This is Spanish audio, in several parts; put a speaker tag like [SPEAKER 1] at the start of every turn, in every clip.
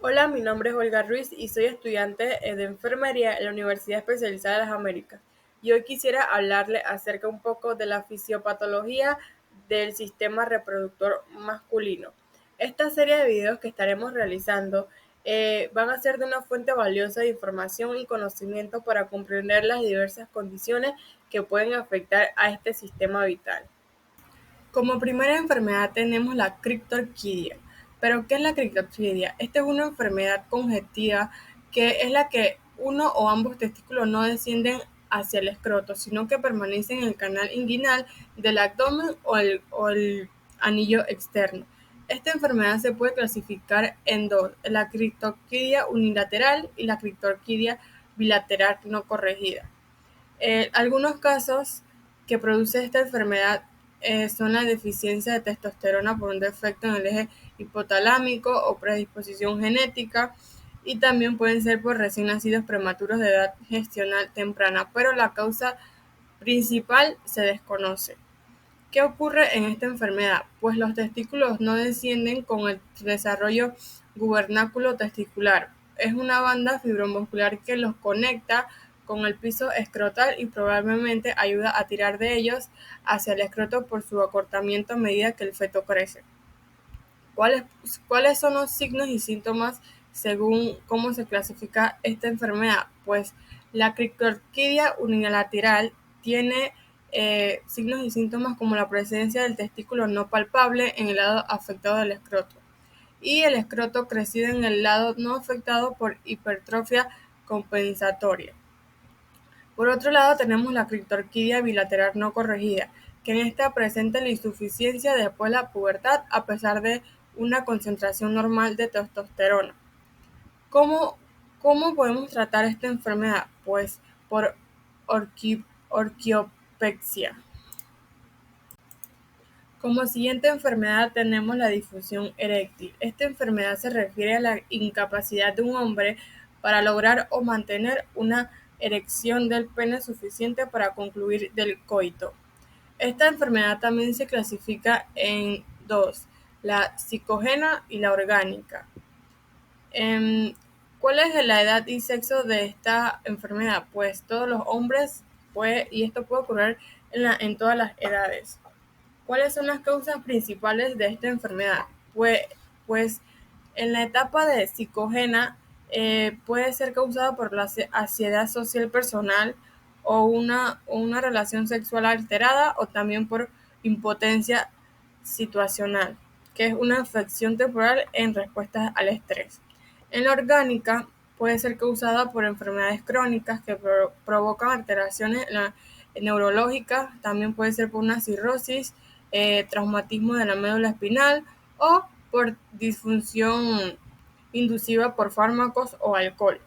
[SPEAKER 1] Hola, mi nombre es Olga Ruiz y soy estudiante de enfermería en la Universidad Especializada de las Américas. Y hoy quisiera hablarle acerca un poco de la fisiopatología del sistema reproductor masculino. Esta serie de videos que estaremos realizando van a ser de una fuente valiosa de información y conocimiento para comprender las diversas condiciones que pueden afectar a este sistema vital. Como primera enfermedad tenemos la criptorquidia. ¿Pero qué es la criptorquidia? Esta es una enfermedad congestiva que es la que uno o ambos testículos no descienden hacia el escroto, sino que permanecen en el canal inguinal del abdomen o el anillo externo. Esta enfermedad se puede clasificar en dos, la criptorquidia unilateral y la criptorquidia bilateral no corregida. Algunos casos que produce esta enfermedad son la deficiencia de testosterona por un defecto en el eje hipotalámico o predisposición genética, y también pueden ser por recién nacidos prematuros de edad gestional temprana, pero la causa principal se desconoce. ¿Qué ocurre en esta enfermedad? Pues los testículos no descienden con el desarrollo gubernáculo testicular. Es una banda fibromuscular que los conecta con el piso escrotal y probablemente ayuda a tirar de ellos hacia el escroto por su acortamiento a medida que el feto crece. ¿Cuáles, ¿Cuáles son los signos y síntomas según cómo se clasifica esta enfermedad? Pues la criptorquidia unilateral tiene signos y síntomas como la presencia del testículo no palpable en el lado afectado del escroto y el escroto crecido en el lado no afectado por hipertrofia compensatoria. Por otro lado, tenemos la criptorquidia bilateral no corregida, que en esta presenta la insuficiencia después de la pubertad a pesar de una concentración normal de testosterona. ¿Cómo, ¿Cómo podemos tratar esta enfermedad? Pues por orquiopexia. Como siguiente enfermedad tenemos la disfunción eréctil. Esta enfermedad se refiere a la incapacidad de un hombre para lograr o mantener una erección del pene suficiente para concluir del coito. Esta enfermedad también se clasifica en dos, la psicógena y la orgánica. Em, ¿Cuál es la edad y sexo de esta enfermedad? Pues todos los hombres y esto puede ocurrir en todas las edades. ¿Cuáles son las causas principales de esta enfermedad? Pues en la etapa de psicógena puede ser causada por la ansiedad social personal o una relación sexual alterada, o también por impotencia situacional, que es una afección temporal en respuesta al estrés. En la orgánica puede ser causada por enfermedades crónicas que provocan alteraciones neurológicas, también puede ser por una cirrosis, traumatismo de la médula espinal o por disfunción inducida por fármacos o alcohol.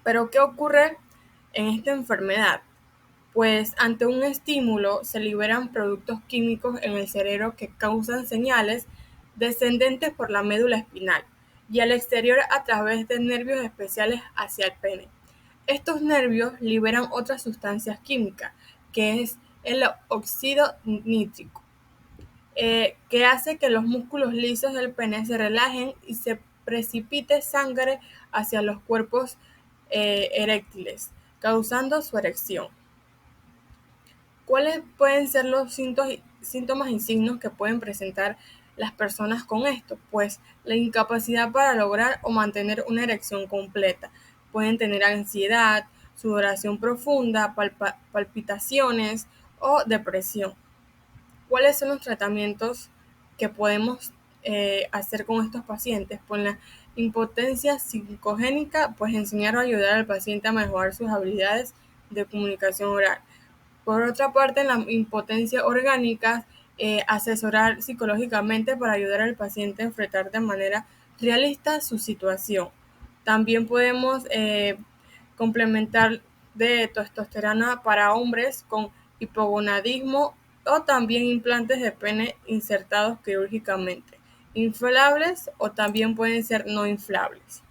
[SPEAKER 1] Pero ¿qué ocurre en esta enfermedad? Pues ante un estímulo se liberan productos químicos en el cerebro que causan señales descendentes por la médula espinal y al exterior a través de nervios especiales hacia el pene. Estos nervios liberan otras sustancias químicas, que es el óxido nítrico, que hace que los músculos lisos del pene se relajen y se precipite sangre hacia los cuerpos eréctiles, causando su erección. ¿Cuáles pueden ser los síntomas y signos que pueden presentar las personas con esto? Pues la incapacidad para lograr o mantener una erección completa. Pueden tener ansiedad, sudoración profunda, palpitaciones o depresión. ¿Cuáles son los tratamientos que podemos hacer con estos pacientes? Pues la impotencia psicogénica, pues enseñar o ayudar al paciente a mejorar sus habilidades de comunicación oral. Por otra parte, en la impotencia orgánica, asesorar psicológicamente para ayudar al paciente a enfrentar de manera realista su situación. También podemos complementar de testosterona para hombres con hipogonadismo o también implantes de pene insertados quirúrgicamente, inflables o también pueden ser no inflables.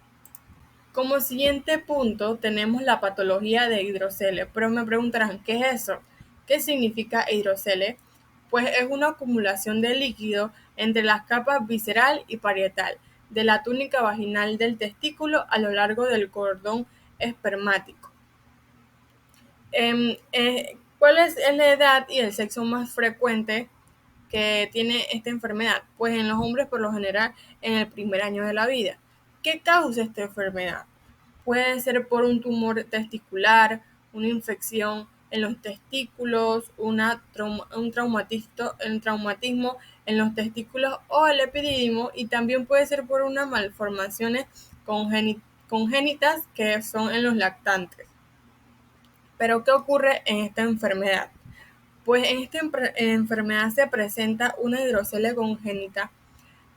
[SPEAKER 1] Como siguiente punto tenemos la patología de hidrocele, pero me preguntarán, ¿qué es eso? ¿Qué significa hidrocele? Pues es una acumulación de líquido entre las capas visceral y parietal de la túnica vaginal del testículo a lo largo del cordón espermático. ¿Cuál es la edad y el sexo más frecuente que tiene esta enfermedad? Pues en los hombres por lo general en el primer año de la vida. ¿Qué causa esta enfermedad? Puede ser por un tumor testicular, una infección en los testículos, un traumatismo en los testículos o el epidídimo, y también puede ser por unas malformaciones congénitas que son en los lactantes. ¿Pero qué ocurre en esta enfermedad? Pues en esta enfermedad se presenta una hidrocelia congénita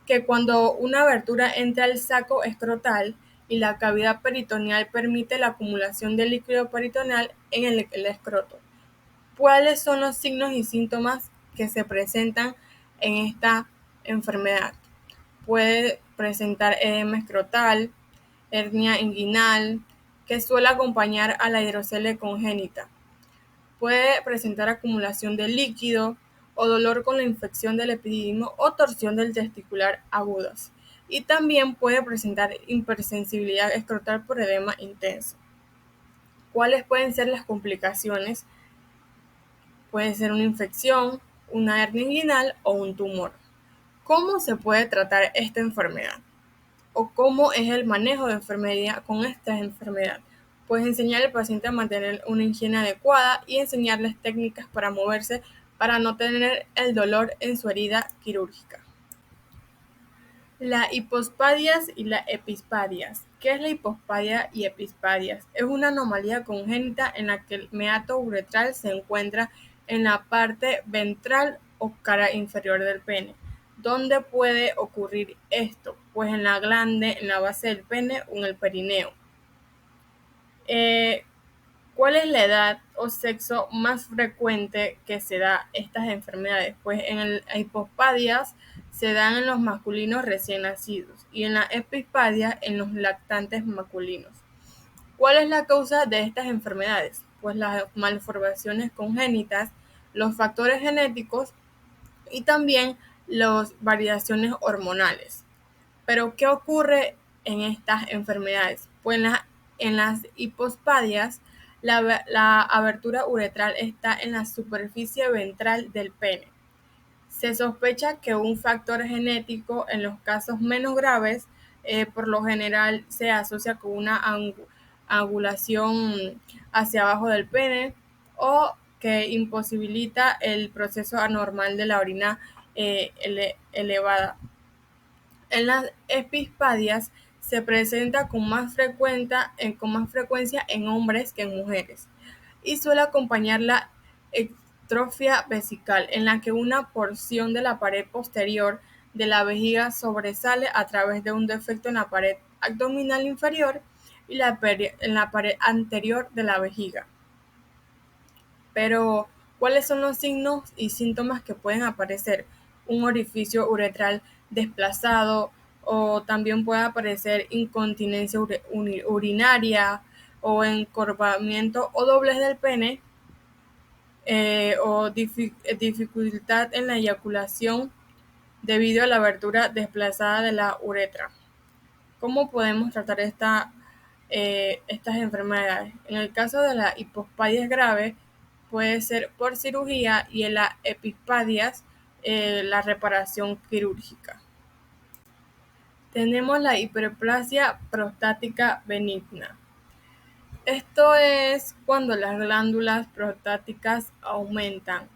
[SPEAKER 1] que cuando una abertura entra al saco escrotal y la cavidad peritoneal permite la acumulación de líquido peritoneal en el escroto. ¿Cuáles son los signos y síntomas que se presentan en esta enfermedad? Puede presentar edema escrotal, hernia inguinal, que suele acompañar a la hidrocelia congénita. Puede presentar acumulación de líquido o dolor con la infección del epidídimo o torsión del testicular agudas. Y también puede presentar hipersensibilidad escrotal por edema intenso. ¿Cuáles pueden ser las complicaciones? Puede ser una infección, una hernia inguinal o un tumor. ¿Cómo se puede tratar esta enfermedad? ¿O cómo es el manejo de enfermería con esta enfermedad? Pues enseñar al paciente a mantener una higiene adecuada y enseñarles técnicas para moverse para no tener el dolor en su herida quirúrgica. La hipospadias y la epispadias. ¿Qué es la hipospadia y epispadias? Es una anomalía congénita en la que el meato uretral se encuentra en la parte ventral o cara inferior del pene. ¿Dónde puede ocurrir esto? Pues en la glande, en la base del pene o en el perineo. ¿Cuál es la edad o sexo más frecuente que se da estas enfermedades? Pues en el hipospadias se dan en los masculinos recién nacidos y en la epispadia en los lactantes masculinos. ¿Cuál es la causa de estas enfermedades? Pues las malformaciones congénitas, los factores genéticos y también las variaciones hormonales. ¿Pero qué ocurre en estas enfermedades? Pues en las hipospadias, la abertura uretral está en la superficie ventral del pene. Se sospecha que un factor genético en los casos menos graves, por lo general se asocia con una angulación hacia abajo del pene o que imposibilita el proceso anormal de la orina elevada. En las epispadias se presenta con más frecuencia en hombres que en mujeres y suele acompañar la ectrofia vesical, en la que una porción de la pared posterior de la vejiga sobresale a través de un defecto en la pared abdominal inferior y en la pared anterior de la vejiga. Pero, ¿cuáles son los signos y síntomas que pueden aparecer? Un orificio uretral desplazado, o también puede aparecer incontinencia urinaria o encorvamiento o doblez del pene, o dificultad en la eyaculación debido a la abertura desplazada de la uretra. ¿Cómo podemos tratar estas enfermedades? En el caso de la hipospadia grave, puede ser por cirugía, y en la epispadias, la reparación quirúrgica. Tenemos la hiperplasia prostática benigna. Esto es cuando las glándulas prostáticas aumentan.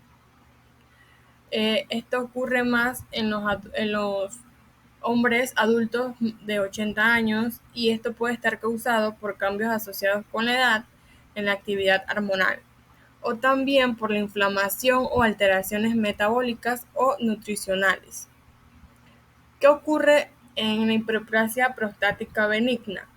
[SPEAKER 1] Esto ocurre más en los hombres adultos de 80 años y esto puede estar causado por cambios asociados con la edad en la actividad hormonal o también por la inflamación o alteraciones metabólicas o nutricionales. ¿Qué ocurre en la hiperplasia prostática benigna?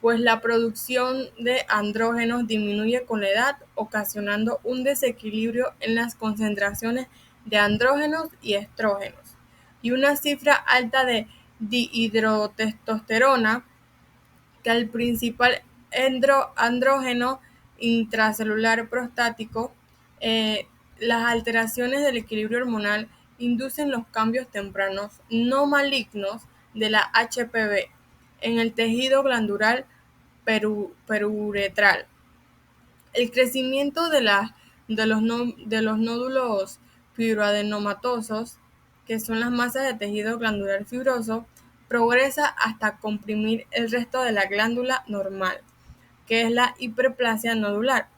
[SPEAKER 1] Pues la producción de andrógenos disminuye con la edad, ocasionando un desequilibrio en las concentraciones de andrógenos y estrógenos, y una cifra alta de dihidrotestosterona, que el principal andrógeno intracelular prostático. Las alteraciones del equilibrio hormonal inducen los cambios tempranos no malignos de la HPV en el tejido glandular peruretral. El crecimiento de los nódulos fibroadenomatosos, que son las masas de tejido glandular fibroso, progresa hasta comprimir el resto de la glándula normal, que es la hiperplasia nodular.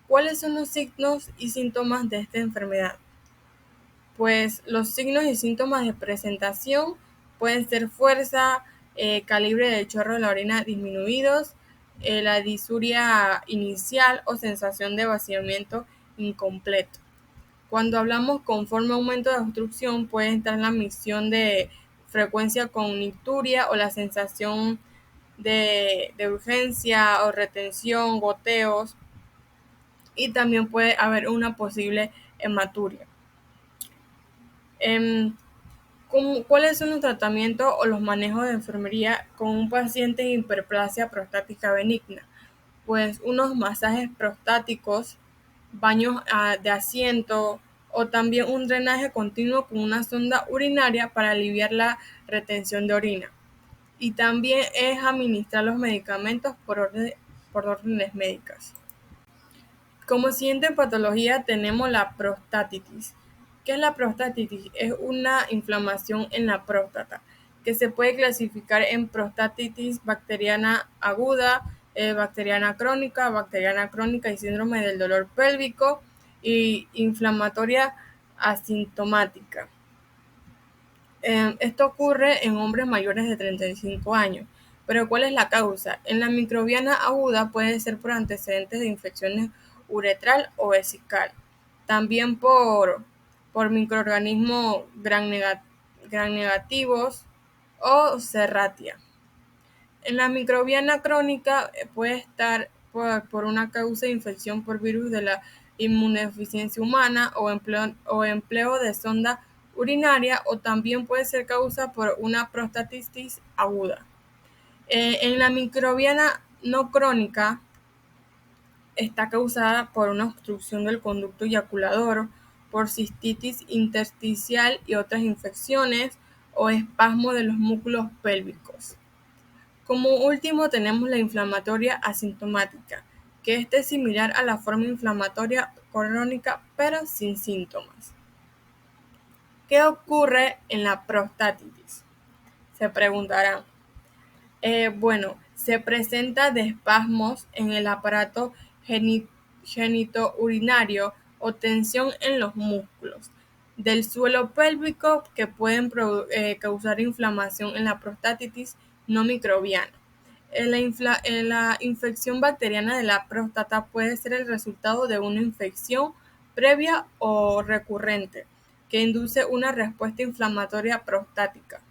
[SPEAKER 1] ¿Cuáles son los signos y síntomas de esta enfermedad? Pues los signos y síntomas de presentación pueden ser fuerza, calibre del chorro de la orina disminuidos, la disuria inicial o sensación de vaciamiento incompleto. Cuando hablamos conforme aumento de obstrucción, puede entrar la misión de frecuencia con nicturia o la sensación de urgencia o retención, goteos, y también puede haber una posible hematuria. ¿Cuáles son los tratamientos o los manejos de enfermería con un paciente en hiperplasia prostática benigna? Pues unos masajes prostáticos, baños de asiento o también un drenaje continuo con una sonda urinaria para aliviar la retención de orina. Y también es administrar los medicamentos por órdenes médicas. Como siguiente patología tenemos la prostatitis. ¿Qué es la prostatitis? Es una inflamación en la próstata que se puede clasificar en prostatitis bacteriana aguda, bacteriana crónica y síndrome del dolor pélvico y inflamatoria asintomática. Esto ocurre en hombres mayores de 35 años. Pero ¿cuál es la causa? En la microbiana aguda puede ser por antecedentes de infecciones uretral o vesical. También por microorganismos gram negativos o Serratia. En la microbiana crónica puede estar por una causa de infección por virus de la inmunodeficiencia humana o empleo de sonda urinaria, o también puede ser causa por una prostatitis aguda. En la microbiana no crónica está causada por una obstrucción del conducto eyaculador, por cistitis intersticial y otras infecciones o espasmo de los músculos pélvicos. Como último tenemos la inflamatoria asintomática, que es similar a la forma inflamatoria crónica pero sin síntomas. ¿Qué ocurre en la prostatitis? Se preguntarán. Se presenta de espasmos en el aparato genitourinario o tensión en los músculos del suelo pélvico que pueden causar inflamación en la prostatitis no microbiana. La infección bacteriana de la próstata puede ser el resultado de una infección previa o recurrente que induce una respuesta inflamatoria prostática.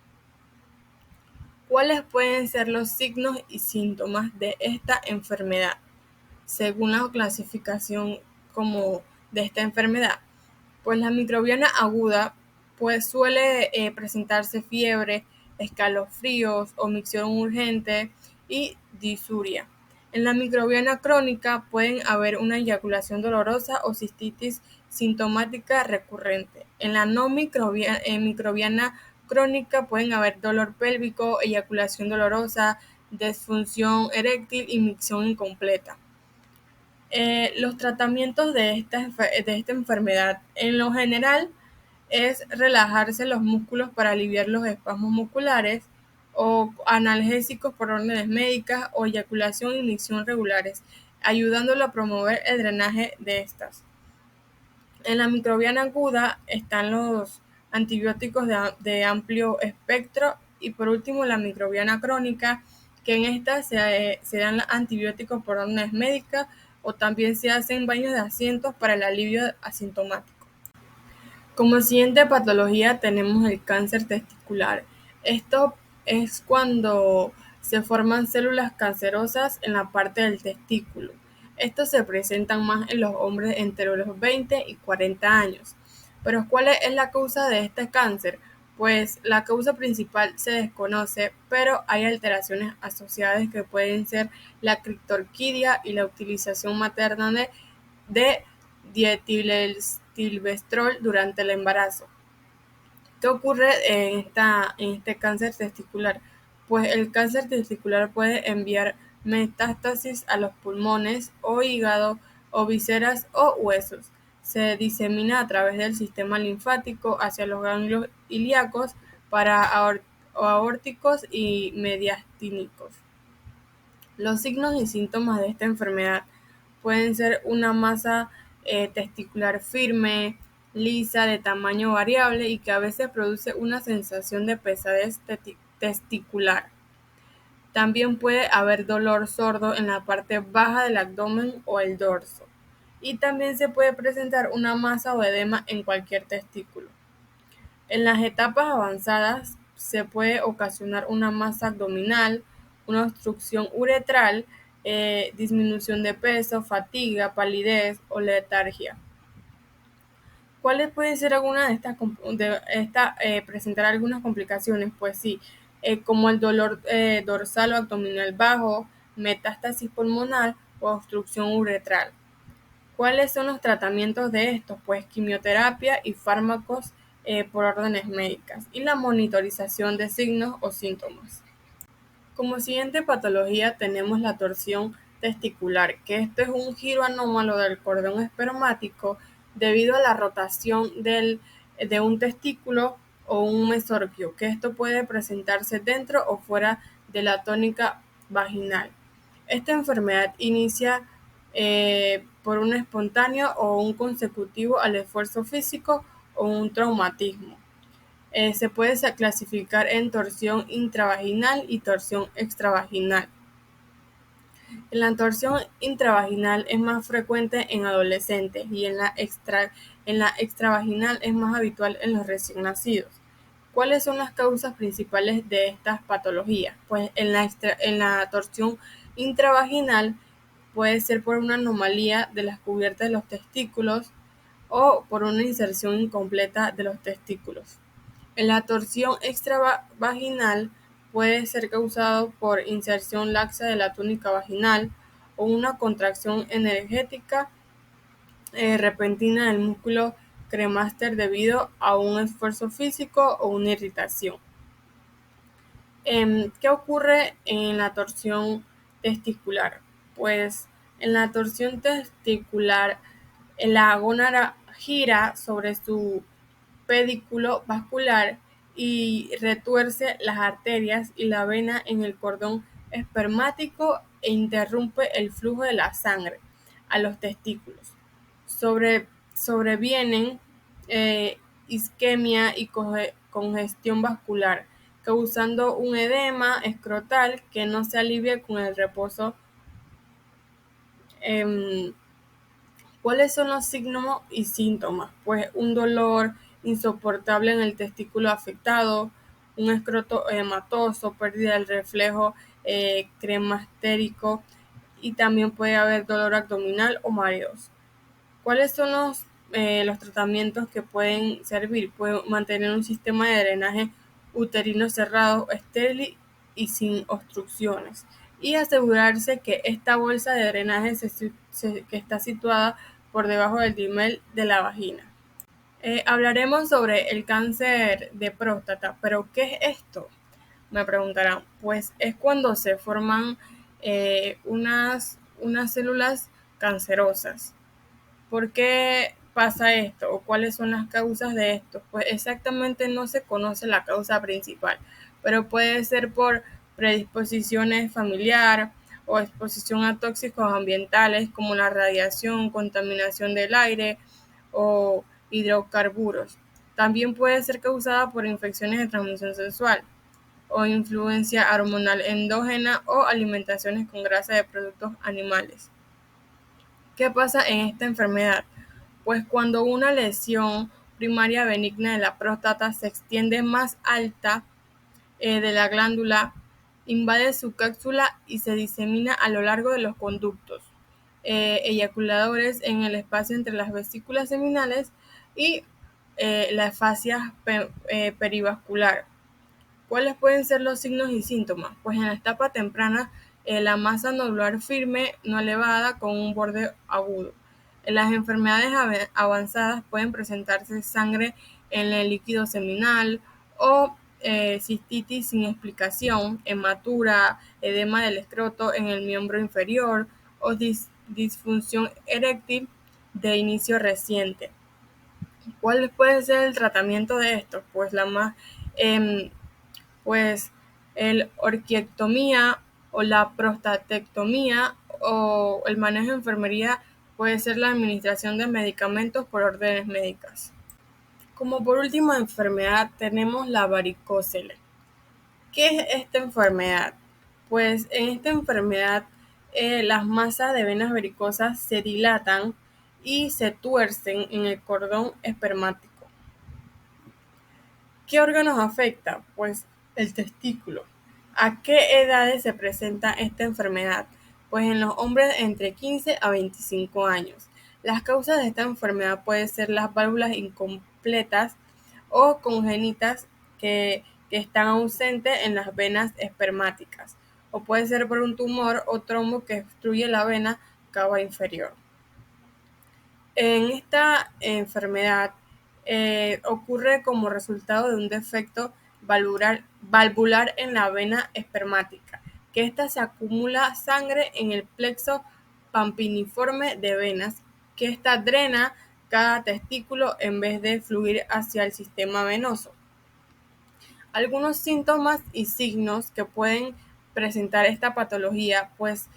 [SPEAKER 1] ¿Cuáles pueden ser los signos y síntomas de esta enfermedad? Según la clasificación de esta enfermedad, pues la microbiana aguda pues suele presentarse fiebre, escalofríos, omisión urgente y disuria. En la microbiana crónica pueden haber una eyaculación dolorosa o cistitis sintomática recurrente. En la no microbiana crónica pueden haber dolor pélvico, eyaculación dolorosa, disfunción eréctil y micción incompleta. Los tratamientos de esta enfermedad, en lo general, es relajarse los músculos para aliviar los espasmos musculares, o analgésicos por órdenes médicas, o eyaculación y micción regulares, ayudándolo a promover el drenaje de estas. En la microbiana aguda están los antibióticos de amplio espectro, y por último la microbiana crónica, que en esta se dan antibióticos por órdenes médicas, o también se hacen baños de asientos para el alivio asintomático. Como siguiente patología tenemos el cáncer testicular. Esto es cuando se forman células cancerosas en la parte del testículo. Estos se presentan más en los hombres entre los 20 y 40 años. Pero ¿cuál es la causa de este cáncer? Pues la causa principal se desconoce, pero hay alteraciones asociadas que pueden ser la criptorquidia y la utilización materna de dietilestilbestrol durante el embarazo. ¿Qué ocurre en este cáncer testicular? Pues el cáncer testicular puede enviar metástasis a los pulmones o hígado o vísceras o huesos. Se disemina a través del sistema linfático hacia los ganglios ilíacos, aórticos y mediastínicos. Los signos y síntomas de esta enfermedad pueden ser una masa testicular firme, lisa, de tamaño variable y que a veces produce una sensación de pesadez testicular. También puede haber dolor sordo en la parte baja del abdomen o el dorso. Y también se puede presentar una masa o edema en cualquier testículo. En las etapas avanzadas se puede ocasionar una masa abdominal, una obstrucción uretral, disminución de peso, fatiga, palidez o letargia. ¿Cuáles pueden ser algunas de presentar algunas complicaciones? Pues sí, como el dolor dorsal o abdominal bajo, metástasis pulmonar o obstrucción uretral. ¿Cuáles son los tratamientos de estos? Pues quimioterapia y fármacos por órdenes médicas y la monitorización de signos o síntomas. Como siguiente patología tenemos la torsión testicular, que esto es un giro anómalo del cordón espermático debido a la rotación de un testículo o un mesorquio, que esto puede presentarse dentro o fuera de la tónica vaginal. Esta enfermedad inicia por un espontáneo o un consecutivo al esfuerzo físico o un traumatismo. Se puede clasificar en torsión intravaginal y torsión extravaginal. La torsión intravaginal es más frecuente en adolescentes y en la extravaginal es más habitual en los recién nacidos. ¿Cuáles son las causas principales de estas patologías? Pues en la torsión intravaginal puede ser por una anomalía de las cubiertas de los testículos o por una inserción incompleta de los testículos. En la torsión extravaginal puede ser causado por inserción laxa de la túnica vaginal o una contracción energética repentina del músculo cremaster debido a un esfuerzo físico o una irritación. ¿Qué ocurre en la torsión testicular? Pues en la torsión testicular la gónada gira sobre su pedúnculo vascular y retuerce las arterias y la vena en el cordón espermático e interrumpe el flujo de la sangre a los testículos. Sobrevienen isquemia y congestión vascular, causando un edema escrotal que no se alivia con el reposo. ¿Cuáles son los signos y síntomas? Pues un dolor insoportable en el testículo afectado, un escroto hematoso, pérdida del reflejo cremastérico y también puede haber dolor abdominal o mareos. ¿Cuáles son los tratamientos que pueden servir? Pueden mantener un sistema de drenaje uterino cerrado, estéril y sin obstrucciones. Y asegurarse que esta bolsa de drenaje que está situada por debajo del dímel de la vagina. Hablaremos sobre el cáncer de próstata, pero ¿qué es esto? Me preguntarán. Pues es cuando se forman unas células cancerosas. ¿Por qué pasa esto o cuáles son las causas de esto? Pues exactamente no se conoce la causa principal, pero puede ser por predisposiciones familiar o exposición a tóxicos ambientales como la radiación, contaminación del aire o hidrocarburos. También puede ser causada por infecciones de transmisión sexual o influencia hormonal endógena o alimentaciones con grasa de productos animales. ¿Qué pasa en esta enfermedad? Pues cuando una lesión primaria benigna de la próstata se extiende más alta de la glándula, invade su cápsula y se disemina a lo largo de los conductos eyaculadores en el espacio entre las vesículas seminales y la fascia perivascular. ¿Cuáles pueden ser los signos y síntomas? Pues en la etapa temprana, la masa nodular firme, no elevada, con un borde agudo. En las enfermedades avanzadas pueden presentarse sangre en el líquido seminal o cistitis sin explicación, hematura, edema del escroto en el miembro inferior o disfunción eréctil de inicio reciente. ¿Cuál puede ser el tratamiento de esto? Pues la más, pues el orquiectomía o la prostatectomía o el manejo de enfermería puede ser la administración de medicamentos por órdenes médicas. Como por última enfermedad tenemos la varicocele. ¿Qué es esta enfermedad? Pues en esta enfermedad las masas de venas varicosas se dilatan y se tuercen en el cordón espermático. ¿Qué órganos afecta? Pues el testículo. ¿A qué edades se presenta esta enfermedad? Pues en los hombres entre 15 a 25 años. Las causas de esta enfermedad pueden ser las válvulas incompletas o congénitas que están ausentes en las venas espermáticas, o puede ser por un tumor o trombo que obstruye la vena cava inferior. En esta enfermedad ocurre como resultado de un defecto valvular en la vena espermática, que ésta se acumula sangre en el plexo pampiniforme de venas, que ésta drena cada testículo en vez de fluir hacia el sistema venoso. Algunos síntomas y signos que pueden presentar esta patología, pues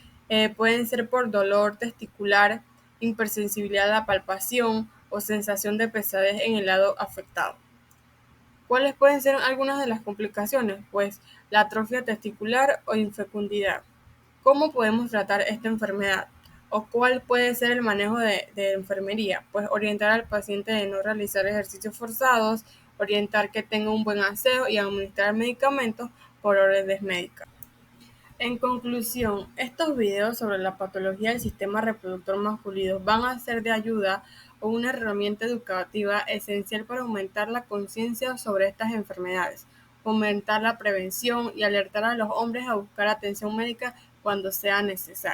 [SPEAKER 1] pueden ser por dolor testicular, hipersensibilidad a la palpación o sensación de pesadez en el lado afectado. ¿Cuáles pueden ser algunas de las complicaciones? Pues la atrofia testicular o infecundidad. ¿Cómo podemos tratar esta enfermedad? ¿O cuál puede ser el manejo de enfermería? Pues orientar al paciente de no realizar ejercicios forzados, orientar que tenga un buen aseo y administrar medicamentos por órdenes médicas. En conclusión, estos videos sobre la patología del sistema reproductor masculino van a ser de ayuda o una herramienta educativa esencial para aumentar la conciencia sobre estas enfermedades, fomentar la prevención y alertar a los hombres a buscar atención médica cuando sea necesario.